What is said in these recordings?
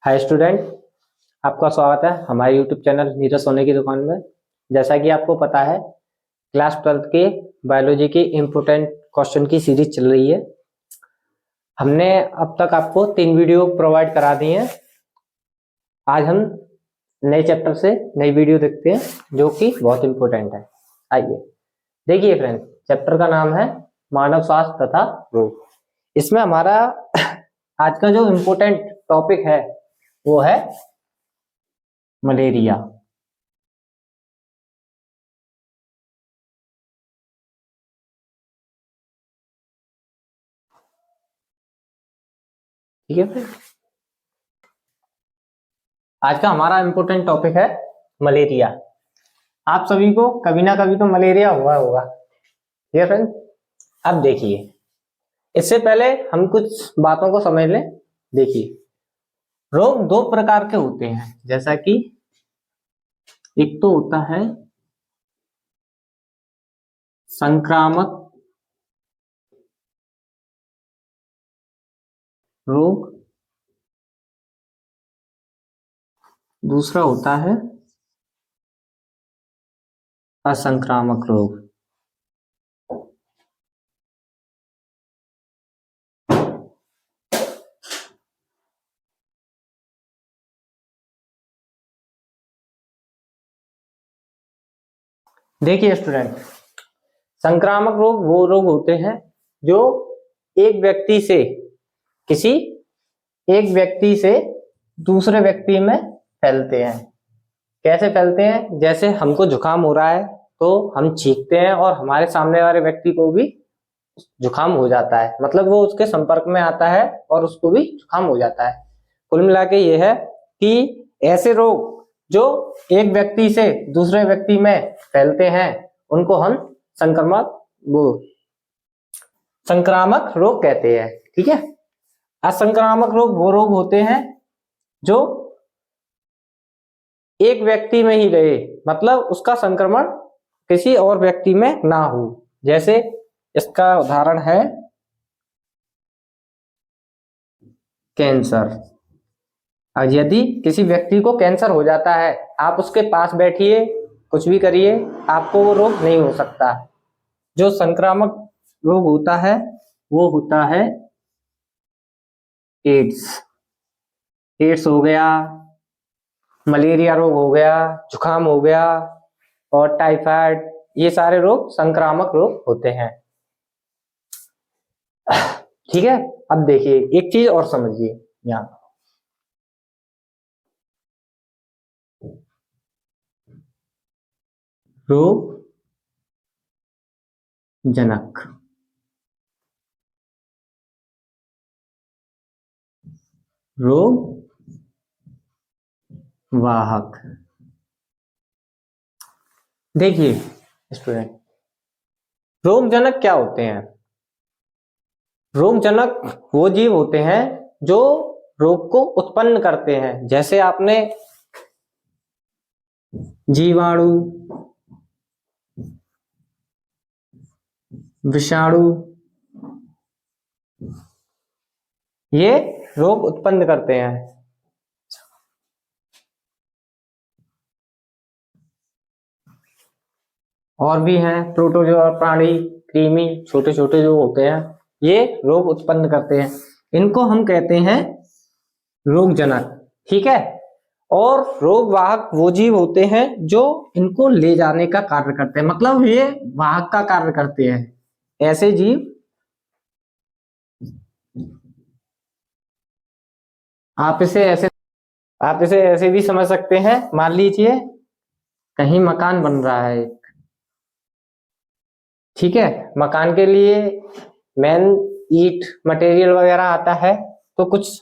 Hi student, आपका स्वागत है हमारे यूट्यूब चैनल नीरज सोने की दुकान में। जैसा कि आपको पता है, क्लास 12th के बायोलॉजी की इम्पोर्टेंट क्वेश्चन की सीरीज चल रही है। हमने अब तक आपको 3 वीडियो प्रोवाइड करा दी हैं। आज हम नए चैप्टर से नई वीडियो देखते हैं जो कि बहुत इम्पोर्टेंट है। आइए देखिए फ्रेंड्स, चैप्टर का नाम है मानव स्वास्थ्य तथा रोग। इसमें हमारा आज का जो इम्पोर्टेंट टॉपिक है वो है मलेरिया। ठीक है फिर, आज का हमारा इम्पोर्टेंट टॉपिक है मलेरिया। आप सभी को कभी ना कभी तो मलेरिया हुआ होगा। ठीक है फ्रेंड, अब देखिए, इससे पहले हम कुछ बातों को समझ लें। देखिए, रोग 2 प्रकार के होते हैं, जैसा कि एक तो होता है संक्रामक रोग, दूसरा होता है असंक्रामक रोग। देखिए स्टूडेंट, संक्रामक रोग वो रोग होते हैं जो एक व्यक्ति से किसी एक व्यक्ति से दूसरे व्यक्ति में फैलते हैं। कैसे फैलते हैं? जैसे हमको जुकाम हो रहा है तो हम छींकते हैं और हमारे सामने वाले व्यक्ति को भी जुकाम हो जाता है, मतलब वो उसके संपर्क में आता है और उसको भी जुकाम हो जाता है। कुल मिला के ये है कि ऐसे रोग जो एक व्यक्ति से दूसरे व्यक्ति में फैलते हैं उनको हम संक्रामक रोग कहते हैं। ठीक है, असंक्रामक रोग वो रोग होते हैं जो एक व्यक्ति में ही रहे, मतलब उसका संक्रमण किसी और व्यक्ति में ना हो। जैसे इसका उदाहरण है कैंसर। और यदि किसी व्यक्ति को कैंसर हो जाता है, आप उसके पास बैठिए, कुछ भी करिए, आपको वो रोग नहीं हो सकता। जो संक्रामक रोग होता है वो होता है एड्स हो गया, मलेरिया रोग हो गया, जुकाम हो गया और टाइफाइड। ये सारे रोग संक्रामक रोग होते हैं। ठीक है, अब देखिए एक चीज और समझिए। यहाँ रोग जनक, रोग वाहक। देखिए स्टूडेंट, रोग जनक क्या होते हैं? रोग जनक वो जीव होते हैं जो रोग को उत्पन्न करते हैं। जैसे आपने जीवाणु, विषाणु, ये रोग उत्पन्न करते हैं। और भी हैं प्रोटोजोआ प्राणी, कृमि, छोटे छोटे जो होते हैं, ये रोग उत्पन्न करते हैं। इनको हम कहते हैं रोग जनक। ठीक है, और रोग वाहक वो जीव होते हैं जो इनको ले जाने का कार्य करते हैं, मतलब ये वाहक का कार्य करते हैं। ऐसे जीव आप इसे ऐसे भी समझ सकते हैं। मान लीजिए कहीं मकान बन रहा है, ठीक है, मकान के लिए मेन ईट मटेरियल वगैरह आता है, तो कुछ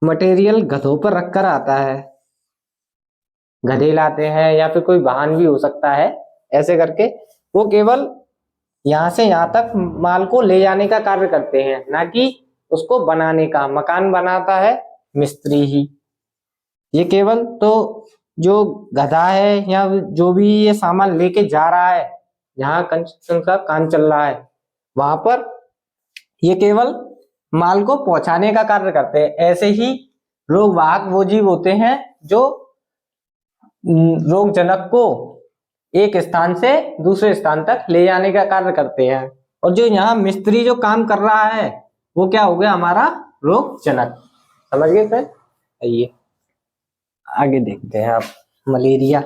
मटेरियल गधों पर रखकर आता है, गधे लाते हैं या फिर कोई वाहन भी हो सकता है। ऐसे करके वो केवल यहाँ से यहाँ तक माल को ले जाने का कार्य करते हैं, ना कि उसको बनाने का। मकान बनाता है मिस्त्री ही, ये केवल तो जो गधा है या जो भी ये सामान लेके जा रहा है, जहाँ कंस्ट्रक्शन का काम चल रहा है वहां पर ये केवल माल को पहुंचाने का कार्य करते हैं। ऐसे ही रोग वाहक वो जीव होते हैं जो रोग जनक को एक स्थान से दूसरे स्थान तक ले जाने का कार्य करते हैं। और जो यहाँ मिस्त्री जो काम कर रहा है वो क्या हो गया, हमारा रोग जनक। समझ गए सर? आइए आगे देखते हैं आप मलेरिया।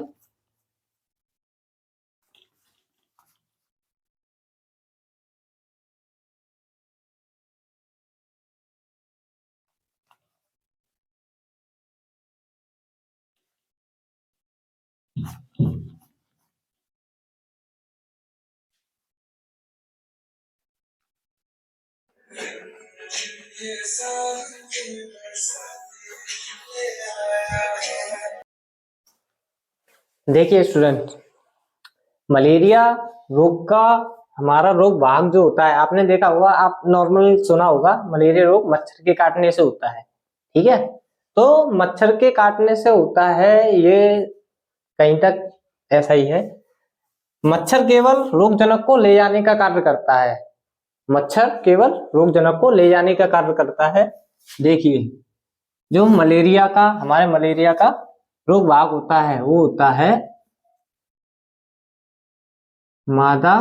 देखिए स्टूडेंट, मलेरिया रोग का हमारा रोग वाहक जो होता है, आपने देखा होगा, आप नॉर्मल सुना होगा, मलेरिया रोग मच्छर के काटने से होता है। ठीक है, तो मच्छर के काटने से होता है ये कहीं तक ऐसा ही है। मच्छर केवल रोगजनक को ले जाने का कार्य करता है। मच्छर केवल रोगजनक को ले जाने का कार्य करता है। देखिए, जो मलेरिया का, हमारे मलेरिया का रोग वाहक होता है वो होता है मादा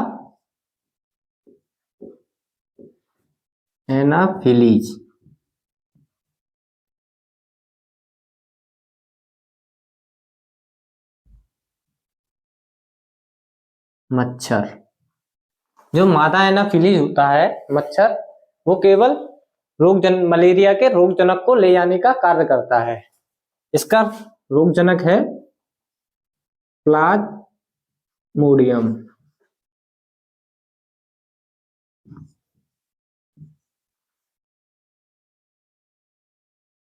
एनाफिलीज। मच्छर, जो मादा एनाफिलीज होता है मच्छर, वो केवल मलेरिया के रोगजनक को ले जाने का कार्य करता है। इसका रोगजनक है प्लाज्मोडियम।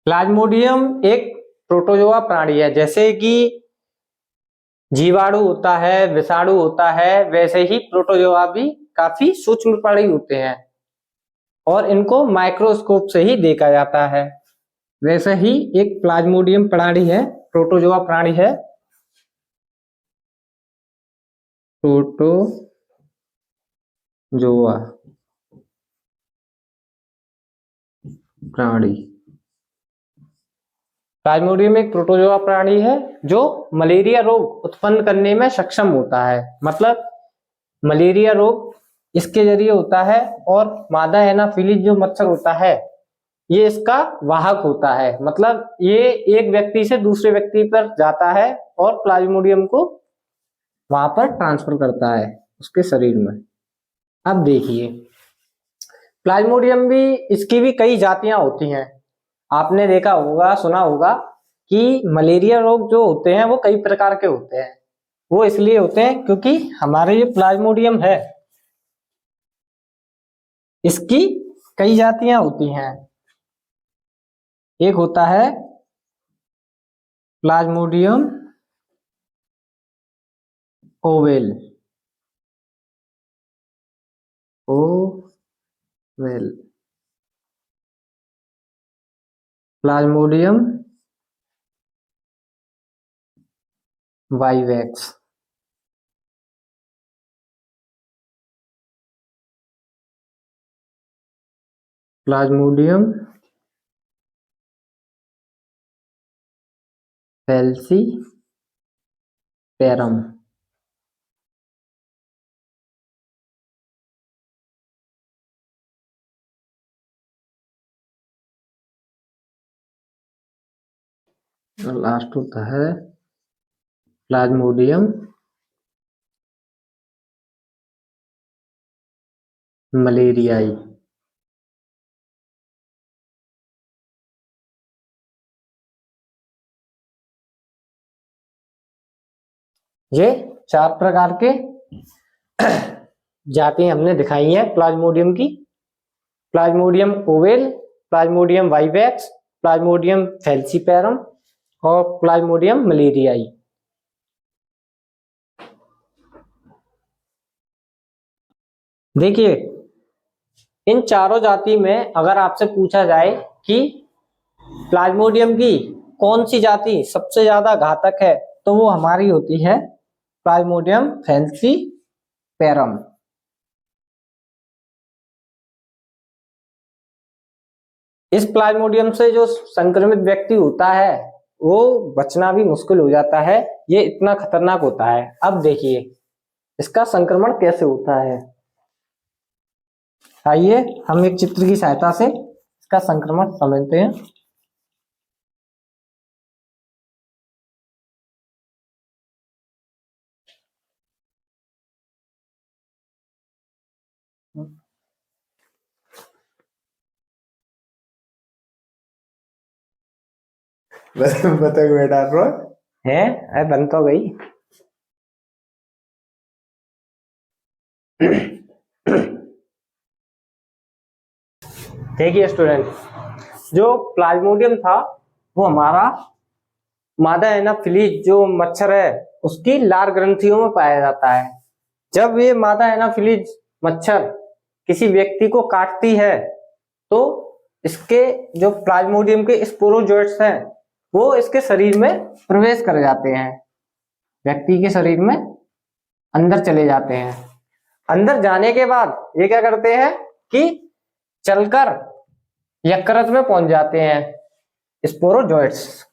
प्लाज्मोडियम एक प्रोटोजोआ प्राणी है। जैसे कि जीवाणु होता है, विषाणु होता है, वैसे ही प्रोटोजोआ भी काफी सूक्ष्म प्राणी होते हैं और इनको माइक्रोस्कोप से ही देखा जाता है। वैसे ही एक प्लाज्मोडियम प्राणी है, प्रोटोजोआ प्राणी है, प्रोटोजोआ प्राणी। प्लाज्मोडियम एक प्रोटोजोआ प्राणी है जो मलेरिया रोग उत्पन्न करने में सक्षम होता है। मतलब मलेरिया रोग इसके जरिए होता है और मादा एनाफिलीज जो मच्छर होता है ये इसका वाहक होता है। मतलब ये एक व्यक्ति से दूसरे व्यक्ति पर जाता है और प्लाज्मोडियम को वहां पर ट्रांसफर करता है उसके शरीर में। अब देखिए, प्लाज्मोडियम भी, इसकी भी कई जातियां होती हैं। आपने देखा होगा, सुना होगा कि मलेरिया रोग जो होते हैं वो कई प्रकार के होते हैं। वो इसलिए होते हैं क्योंकि हमारे ये प्लाज्मोडियम है इसकी कई जातियां होती हैं। एक होता है Plasmodium ovale, ovale, Plasmodium vivax, Plasmodium falciparum. Last होता है प्लाज्मोडियम मलेरियाई। ये चार प्रकार के जाति हमने दिखाई है प्लाज्मोडियम की। Plasmodium ovale, Plasmodium vivax, Plasmodium falciparum और प्लाज्मोडियम मलेरियाई। देखिए, इन चारों जाति में अगर आपसे पूछा जाए कि प्लाज्मोडियम की कौन सी जाति सबसे ज्यादा घातक है तो वो हमारी होती है प्लाज्मोडियम फैलसीपेरम। इस प्लाज्मोडियम से जो संक्रमित व्यक्ति होता है वो बचना भी मुश्किल हो जाता है, ये इतना खतरनाक होता है। अब देखिए इसका संक्रमण कैसे होता है। आइए हम एक चित्र की सहायता से इसका संक्रमण समझते हैं। बतख बैठा रो है, अरे बन तो गई। देखिए स्टूडेंट, जो प्लाज्मोडियम था वो हमारा मादा एनाफिलीज जो मच्छर है उसकी लार ग्रंथियों में पाया जाता है। जब ये मादा एनाफिलीज मच्छर किसी व्यक्ति को काटती है तो इसके जो प्लाज्मोडियम के स्पोरोजोइट्स हैं वो इसके शरीर में प्रवेश कर जाते हैं, व्यक्ति के शरीर में अंदर चले जाते हैं। अंदर जाने के बाद ये क्या करते हैं कि चलकर यकृत में पहुंच जाते हैं स्पोरोजोइट्स।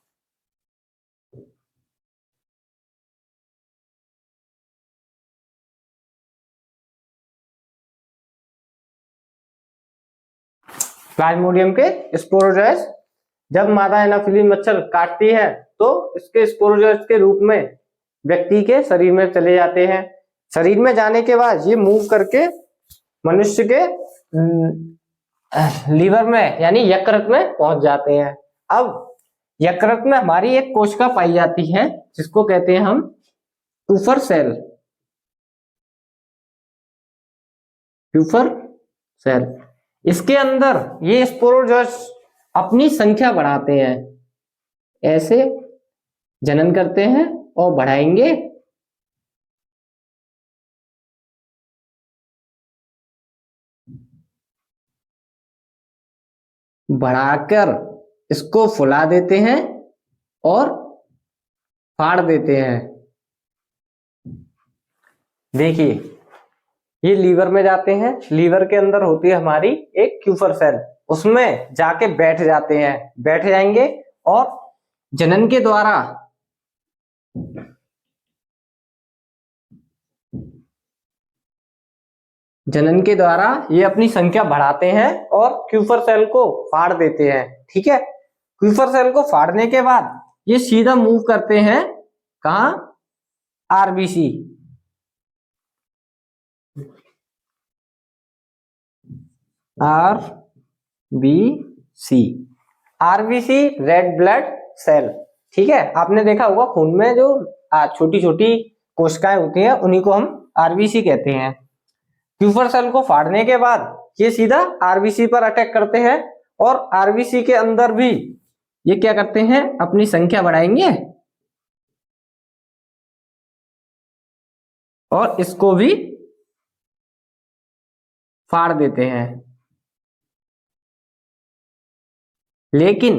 प्लाज्मोडियम के स्पोरोजोइट्स जब मादा एनाफिलीज मच्छर काटती है तो इसके स्पोरोजोइट्स के रूप में व्यक्ति के शरीर में चले जाते हैं। शरीर में जाने के बाद ये मूव करके मनुष्य के लीवर में यानी यकृत में पहुंच जाते हैं। अब यकृत में हमारी एक कोशिका पाई जाती है जिसको कहते हैं हम क्यूफर सेल। क्यूफर सेल, इसके अंदर ये स्पोरोजोइट्स अपनी संख्या बढ़ाते हैं, ऐसे जनन करते हैं और बढ़ाएंगे बढ़ाकर इसको फुला देते हैं और फाड़ देते हैं। देखिए ये लीवर में जाते हैं, लीवर के अंदर होती है हमारी एक क्यूफर सेल, उसमें जाके बैठ जाते हैं, बैठ जाएंगे और जनन के द्वारा ये अपनी संख्या बढ़ाते हैं और क्यूफर सेल को फाड़ देते हैं। ठीक है, क्यूफर सेल को फाड़ने के बाद ये सीधा मूव करते हैं कहां, RBC. RBC red blood cell. ठीक है, आपने देखा होगा खून में जो छोटी छोटी कोशिकाएं होती हैं उन्हीं को हम आरबीसी कहते हैं। क्यूफर सेल को फाड़ने के बाद ये सीधा आरबीसी पर अटैक करते हैं और आरबीसी के अंदर भी ये क्या करते हैं, अपनी संख्या बढ़ाएंगे और इसको भी फाड़ देते हैं। लेकिन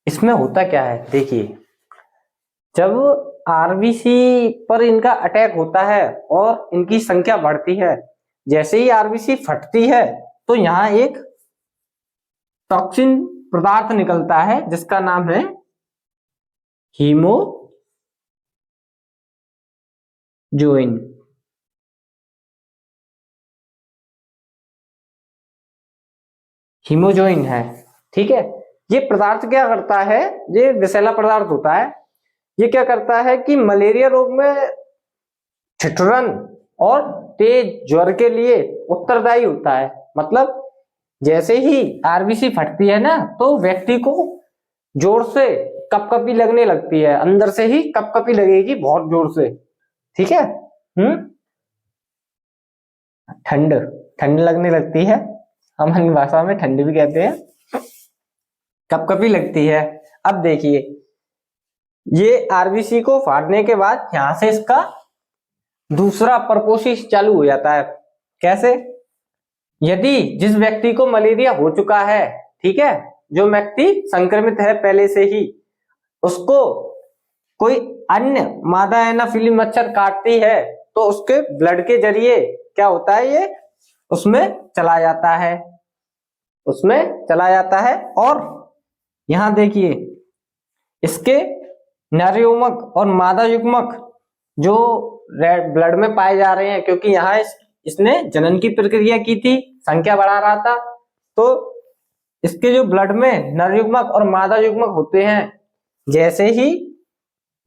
इसमें होता क्या है, देखिए जब आरबीसी पर इनका अटैक होता है और इनकी संख्या बढ़ती है, जैसे ही आरबीसी फटती है तो यहां एक टॉक्सिन पदार्थ निकलता है जिसका नाम है हीमोजोइन। हीमोजोइन है, ठीक है। ये पदार्थ क्या करता है, ये विषैला पदार्थ होता है। ये क्या करता है कि मलेरिया रोग में ठिठुरन और तेज ज्वर के लिए उत्तरदायी होता है। मतलब जैसे ही आरबीसी फटती है ना तो व्यक्ति को जोर से कपकपी लगने लगती है, अंदर से ही कपकपी लगेगी बहुत जोर से। ठीक है, ठंड ठंड लगने लगती है, हम अन्य भाषा में ठंड भी कहते हैं, कपकपी लगती है। अब देखिए ये आरबीसी को फाड़ने के बाद यहां से इसका दूसरा परपोषिस चालू हो जाता है। कैसे, यदि जिस व्यक्ति को मलेरिया हो चुका है, ठीक है, जो व्यक्ति संक्रमित है पहले से ही, उसको कोई अन्य मादा एनाफिलीज मच्छर काटती है तो उसके ब्लड के जरिए क्या होता है, ये उसमें चला जाता है। उसमें चला जाता है। और यहाँ देखिए इसके नर युग्मक और मादा युग्मक जो रेड ब्लड में पाए जा रहे हैं, क्योंकि यहाँ इसने जनन की प्रक्रिया की थी, संख्या बढ़ा रहा था, तो इसके जो ब्लड में नर युग्मक और मादा युग्मक होते हैं, जैसे ही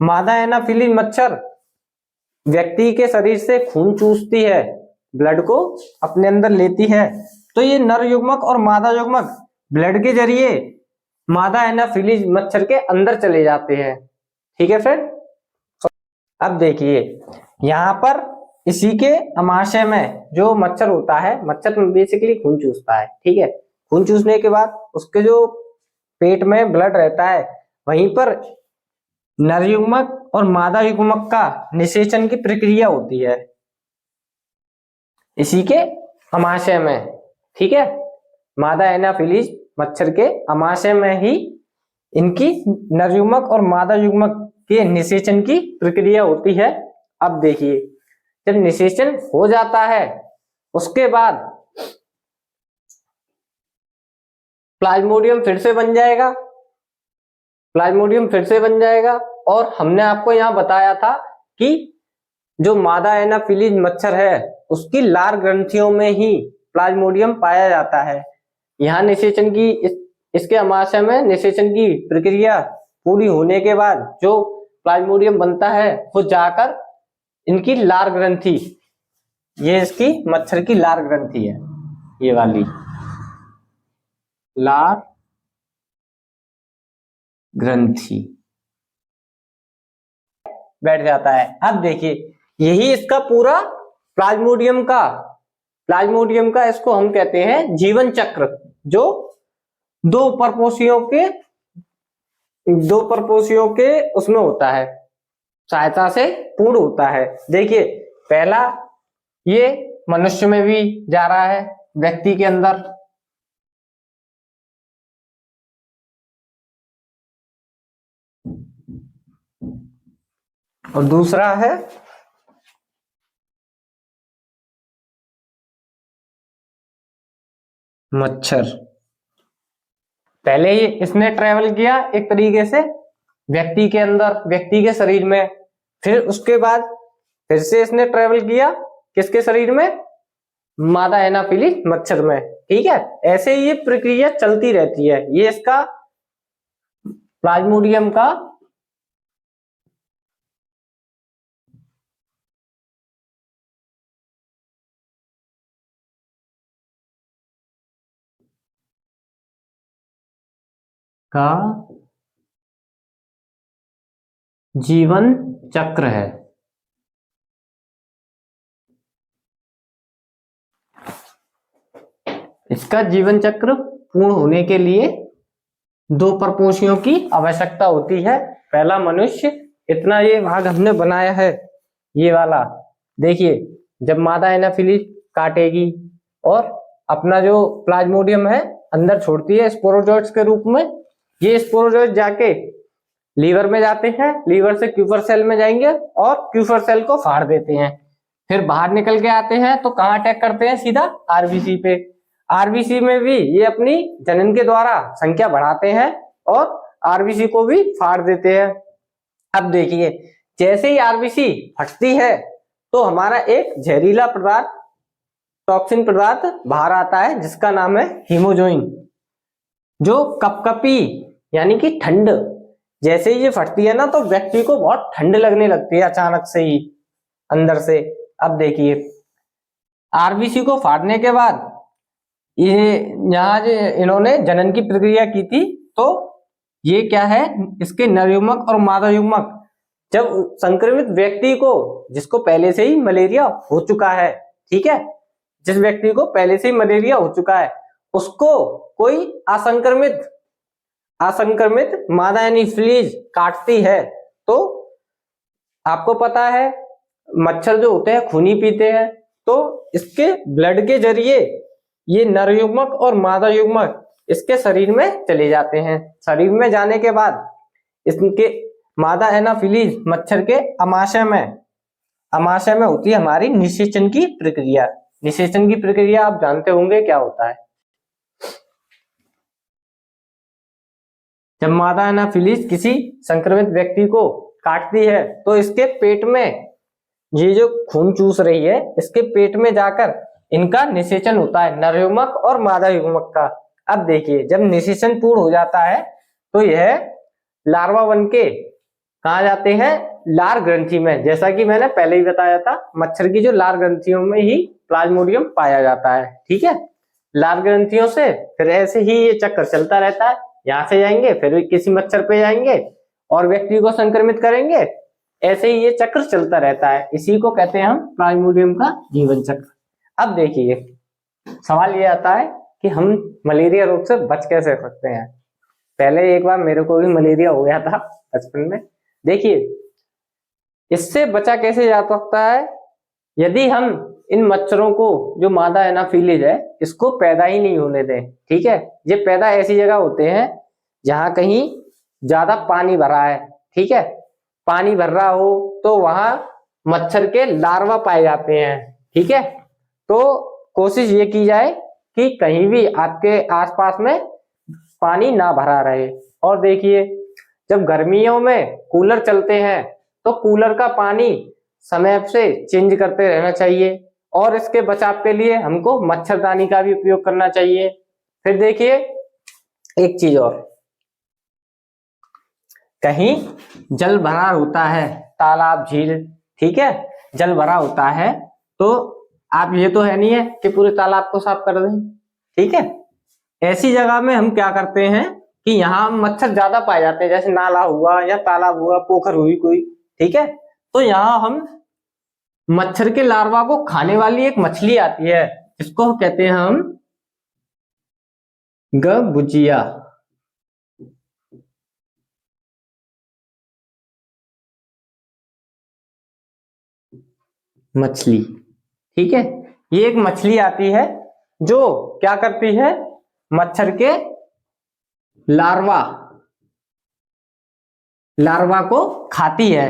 मादा एनाफिली मच्छर व्यक्ति के शरीर से खून चूसती है, ब्लड को अपने अंदर लेती है, तो ये नर युग्मक और मादा युग्मक ब्लड के जरिए मादा एनाफिली मच्छर के अंदर चले जाते हैं। ठीक है फ्रेंड। अब देखिए यहाँ पर इसी के अमाशय में जो मच्छर होता है, मच्छर बेसिकली खून चूसता है। ठीक है, खून चूसने के बाद उसके जो पेट में ब्लड रहता है, वहीं पर नर युग्मक और मादा युग्मक का निषेचन की प्रक्रिया होती है इसी के अमाशय में। ठीक है, मादा एनाफिलीज मच्छर के अमाशय में ही इनकी नर युग्मक और मादा युग्मक के निषेचन की प्रक्रिया होती है। अब देखिए जब निषेचन हो जाता है उसके बाद प्लाज्मोडियम फिर से बन जाएगा, प्लाज्मोडियम फिर से बन जाएगा। और हमने आपको यहाँ बताया था कि जो मादा एनाफिलीज मच्छर है उसकी लार ग्रंथियों में ही प्लाज्मोडियम पाया जाता है। यहाँ निषेचन की इसके अमाशय में निषेचन की प्रक्रिया पूरी होने के बाद जो प्लाज्मोडियम बनता है वो जाकर इनकी लार ग्रंथि, ये इसकी मच्छर की लार ग्रंथि है, ये वाली लार ग्रंथि बैठ जाता है। अब देखिए यही इसका पूरा प्लाज्मोडियम का इसको हम कहते हैं जीवन चक्र, जो दो परपोषियों के उसमें होता है, सहायता से पूर्ण होता है। देखिए पहला ये मनुष्य में भी जा रहा है, व्यक्ति के अंदर, और दूसरा है मच्छर। पहले ही इसने ट्रेवल किया एक तरीके से व्यक्ति के अंदर, व्यक्ति के शरीर में, फिर उसके बाद फिर से इसने ट्रेवल किया किसके शरीर में, मादा एनाफिली मच्छर में। ठीक है, ऐसे ही ये प्रक्रिया चलती रहती है। ये इसका प्लाज्मोडियम का जीवन चक्र है। इसका जीवन चक्र पूर्ण होने के लिए दो परपोषियों की आवश्यकता होती है। पहला मनुष्य, इतना ये भाग हमने बनाया है, ये वाला देखिए, जब मादा एनाफिली काटेगी और अपना जो प्लाज्मोडियम है अंदर छोड़ती है स्पोरोजोइट्स के रूप में, ये स्पोरोजोइट्स जाके लीवर में जाते हैं, लीवर से क्यूपर सेल में जाएंगे और क्यूपर सेल को फाड़ देते हैं, फिर बाहर निकल के आते हैं तो कहाँ अटैक करते हैं, सीधा आरबीसी पे। आरबीसी में भी ये अपनी जनन के द्वारा संख्या बढ़ाते हैं और आरबीसी को भी फाड़ देते हैं। अब देखिए जैसे ही आरबीसी फटती है तो हमारा एक जहरीला पदार्थ, टॉक्सिन पदार्थ बाहर आता है जिसका नाम है हीमोजोइन, जो कपकपी यानी कि ठंड, जैसे ही ये फटती है ना तो व्यक्ति को बहुत ठंड लगने लगती है अचानक से ही अंदर से। अब देखिए आरबीसी को फाड़ने के बाद ये यहाँ जो इन्होंने जनन की प्रक्रिया की थी, तो ये क्या है, इसके नर युग्मक और मादा युग्मक जब संक्रमित व्यक्ति को, जिसको पहले से ही मलेरिया हो चुका है, ठीक है, जिस व्यक्ति को पहले से ही मलेरिया हो चुका है, उसको कोई असंक्रमित मादा एनाफिलीज काटती है, तो आपको पता है मच्छर जो होते हैं खूनी पीते हैं, तो इसके ब्लड के जरिए ये नर युग्मक और मादा युग्मक इसके शरीर में चले जाते हैं। शरीर में जाने के बाद इसके मादा एनाफिलीज मच्छर के अमाशय में होती है हमारी निषेचन की प्रक्रिया। निषेचन की प्रक्रिया आप जानते होंगे क्या होता है। जब मादा एनाफिलीज किसी संक्रमित व्यक्ति को काटती है तो इसके पेट में ये जो खून चूस रही है इसके पेट में जाकर इनका निषेचन होता है, नर युग्मक और मादा युग्मक का। अब देखिए जब निषेचन पूर्ण हो जाता है तो यह लार्वा बन के कहा जाते हैं, लार ग्रंथि में। जैसा कि मैंने पहले ही बताया था, मच्छर की जो लार ग्रंथियों में ही प्लाज्मोडियम पाया जाता है। ठीक है, लार ग्रंथियों से फिर ऐसे ही ये चक्कर चलता रहता है, यहाँ से जाएंगे फिर किसी मच्छर पे जाएंगे और व्यक्ति को संक्रमित करेंगे, ऐसे ही ये चक्र चलता रहता है। इसी को कहते हैं हम प्लाज्मोडियम का जीवन चक्र। अब देखिए सवाल ये आता है कि हम मलेरिया रोग से बच कैसे सकते हैं। पहले एक बार मेरे को भी मलेरिया हो गया था बचपन में। देखिए इससे बचा कैसे जा सकता है, यदि हम इन मच्छरों को, जो मादा एनाफिलीज है, इसको पैदा ही नहीं होने दें। ठीक है, ये पैदा ऐसी जगह होते हैं जहां कहीं ज्यादा पानी भरा है। ठीक है, पानी भर रहा हो तो वहां मच्छर के लार्वा पाए जाते हैं। ठीक है, तो कोशिश ये की जाए कि कहीं भी आपके आसपास में पानी ना भरा रहे। और देखिए जब गर्मियों में कूलर चलते हैं तो कूलर का पानी समय से चेंज करते रहना चाहिए और इसके बचाव के लिए हमको मच्छरदानी का भी उपयोग करना चाहिए। फिर देखिए एक चीज और, कहीं जल भरा होता है, तालाब झील, ठीक है, जल भरा होता है तो आप ये तो है नहीं है कि पूरे तालाब को साफ कर दें। ठीक है, ऐसी जगह में हम क्या करते हैं कि यहाँ मच्छर ज्यादा पाए जाते हैं, जैसे नाला हुआ या तालाब हुआ, पोखर हुई कोई। ठीक है, तो यहाँ हम मच्छर के लार्वा को खाने वाली एक मछली आती है, जिसको कहते हैं हम गबुजिया। मछली, ठीक है, ये एक मछली आती है जो क्या करती है, मच्छर के लार्वा को खाती है।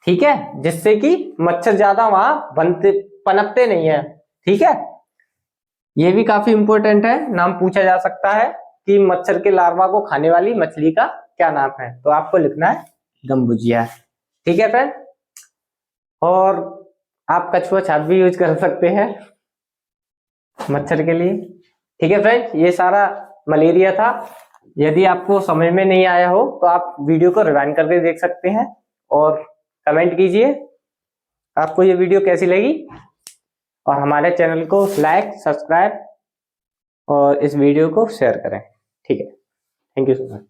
ठीक है, जिससे कि मच्छर ज्यादा वहां पनपते नहीं है। ठीक है, ये भी काफी इंपॉर्टेंट है, नाम पूछा जा सकता है कि मच्छर के लार्वा को खाने वाली मछली का क्या नाम है, तो आपको लिखना है गम्बुजिया। ठीक है फ्रेंड, और आप कछुआ छाप भी यूज कर सकते हैं मच्छर के लिए। ठीक है फ्रेंड, ये सारा मलेरिया था। यदि आपको समझ में नहीं आया हो तो आप वीडियो को रिवाइंड करके देख सकते हैं और कमेंट कीजिए आपको ये वीडियो कैसी लगी, और हमारे चैनल को लाइक, सब्सक्राइब और इस वीडियो को शेयर करें। ठीक है, थैंक यू सो मच।